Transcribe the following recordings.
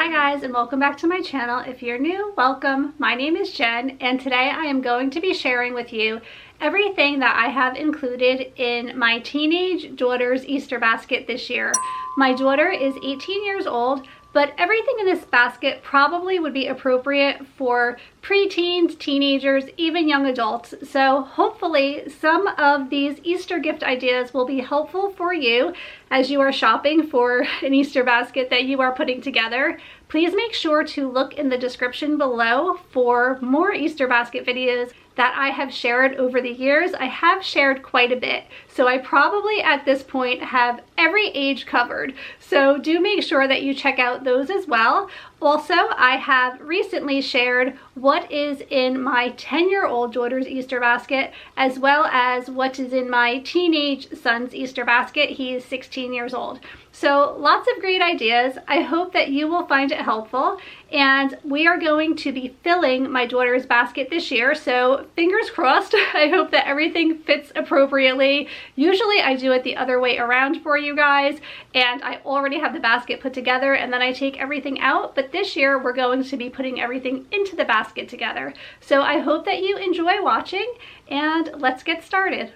Hi guys, and welcome back to my channel. If you're new, welcome. My name is Jen, and today I am going to be sharing with you everything that I have included in my teenage daughter's Easter basket this year. My daughter is 18 years old, but everything in this basket probably would be appropriate for preteens, teenagers, even young adults. So hopefully some of these Easter gift ideas will be helpful for you as you are shopping for an Easter basket that you are putting together. Please make sure to look in the description below for more Easter basket videos that I have shared over the years. I have shared quite a bit, so I probably at this point have every age covered. So do make sure that you check out those as well. Also, I have recently shared what is in my 10-year-old daughter's Easter basket, as well as what is in my teenage son's Easter basket. He is 16 years old. So lots of great ideas. I hope that you will find it helpful, and we are going to be filling my daughter's basket this year, so fingers crossed. I hope that everything fits appropriately. Usually I do it the other way around for you guys, and I already have the basket put together and then I take everything out, but this year we're going to be putting everything into the basket together. So I hope that you enjoy watching, and let's get started.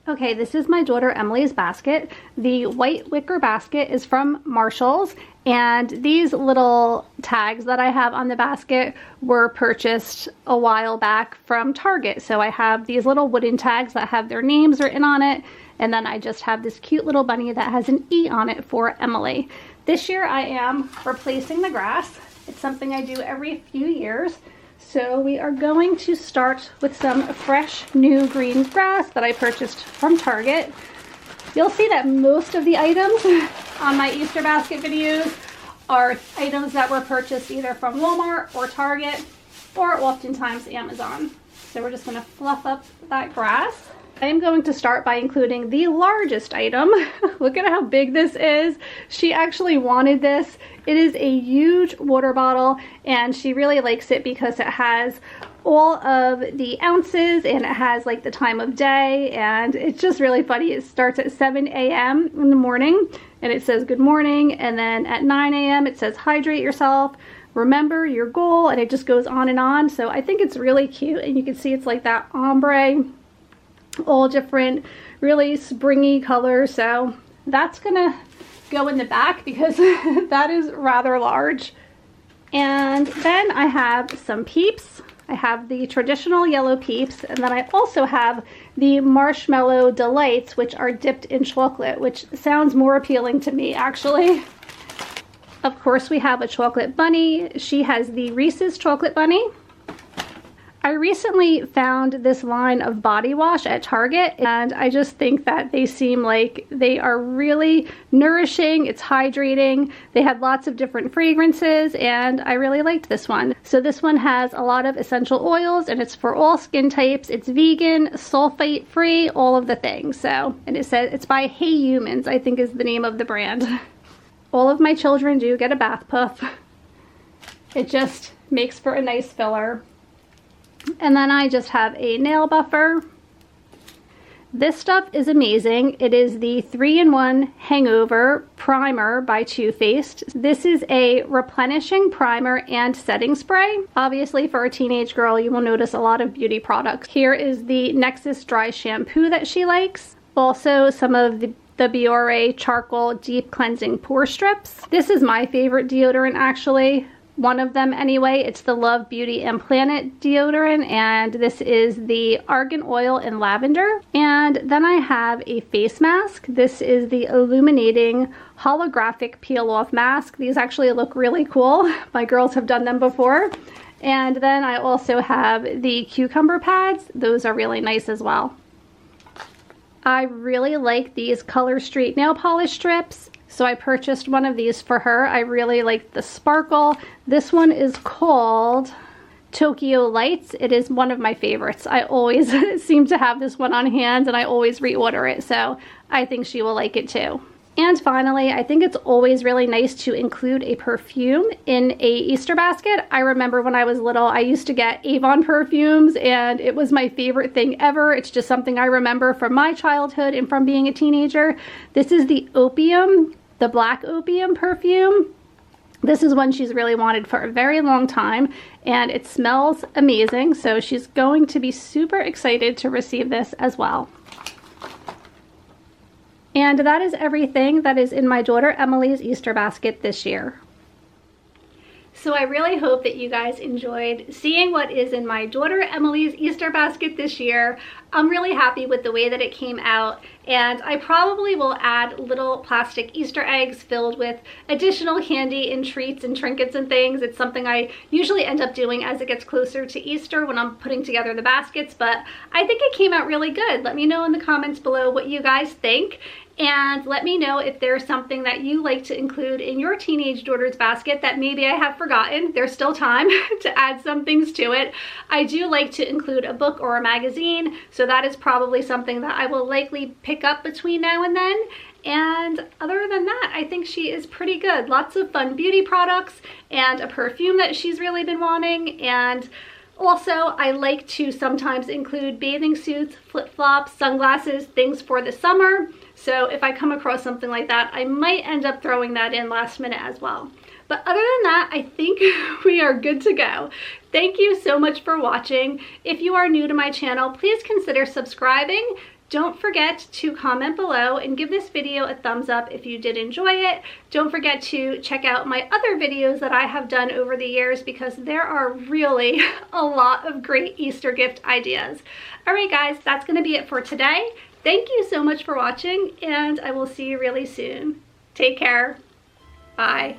Okay, this is my daughter Emily's basket. The white wicker basket is from Marshall's, and these little tags that I have on the basket were purchased a while back from Target. So I have these little wooden tags that have their names written on it, and then I just have this cute little bunny that has an E on it for Emily. This year I am replacing the grass. It's something I do every few years. So we are going to start with some fresh new green grass that I purchased from Target. You'll see that most of the items on my Easter basket videos are items that were purchased either from Walmart or Target or oftentimes Amazon. So we're just going to fluff up that grass. I am going to start by including the largest item. Look at how big this is. She actually wanted this. It is a huge water bottle, and she really likes it because it has all of the ounces and it has like the time of day, and it's just really funny. It starts at 7 a.m. in the morning and it says good morning, and then at 9 a.m. it says hydrate yourself, remember your goal, and it just goes on and on. So I think it's really cute, and you can see it's like that ombre, all different really springy colors. So that's gonna go in the back because that is rather large. And then I have some Peeps. I have the traditional yellow Peeps, and then I also have the Marshmallow Delights, which are dipped in chocolate, which sounds more appealing to me actually. Of course we have a chocolate bunny. She has the Reese's chocolate bunny. I recently found this line of body wash at Target, and I just think that they seem like they are really nourishing. It's hydrating. They have lots of different fragrances, and I really liked this one. So this one has a lot of essential oils, and it's for all skin types. It's vegan, sulfate free, all of the things. So, and it says it's by Hey Humans, I think is the name of the brand. All of my children do get a bath puff. It just makes for a nice filler. And then I just have a nail buffer. This stuff is amazing. It is the 3-in-1 Hangover Primer by Too Faced. This is a replenishing primer and setting spray. Obviously for a teenage girl, you will notice a lot of beauty products. Here is the Nexus Dry Shampoo that she likes. Also some of the Biore Charcoal Deep Cleansing Pore Strips. This is my favorite deodorant actually. One of them anyway. It's the Love Beauty and Planet deodorant, and this is the Argan Oil and Lavender. And then I have a face mask. This is the Illuminating Holographic Peel Off Mask. These actually look really cool. My girls have done them before. And then I also have the cucumber pads. Those are really nice as well. I really like these Color Street nail polish strips. So I purchased one of these for her. I really like the sparkle. This one is called Tokyo Lights. It is one of my favorites. I always seem to have this one on hand, and I always reorder it. So I think she will like it too. And finally, I think it's always really nice to include a perfume in a Easter basket. I remember when I was little, I used to get Avon perfumes, and it was my favorite thing ever. It's just something I remember from my childhood and from being a teenager. This is the Opium, the Black Opium perfume. This is one she's really wanted for a very long time, and it smells amazing, so she's going to be super excited to receive this as well. And that is everything that is in my daughter Emily's Easter basket this year. So I really hope that you guys enjoyed seeing what is in my daughter Emily's Easter basket this year. I'm really happy with the way that it came out, and I probably will add little plastic Easter eggs filled with additional candy and treats and trinkets and things. It's something I usually end up doing as it gets closer to Easter when I'm putting together the baskets, but I think it came out really good. Let me know in the comments below what you guys think. And let me know if there's something that you like to include in your teenage daughter's basket that maybe I have forgotten. There's still time to add some things to it. I do like to include a book or a magazine, so that is probably something that I will likely pick up between now and then. And other than that, I think she is pretty good. Lots of fun beauty products and a perfume that she's really been wanting. And also, I like to sometimes include bathing suits, flip-flops, sunglasses, things for the summer. So if I come across something like that, I might end up throwing that in last minute as well. But other than that, I think we are good to go. Thank you so much for watching. If you are new to my channel, please consider subscribing. Don't forget to comment below and give this video a thumbs up if you did enjoy it. Don't forget to check out my other videos that I have done over the years, because there are really a lot of great Easter gift ideas. All right, guys, that's going to be it for today. Thank you so much for watching, and I will see you really soon. Take care. Bye.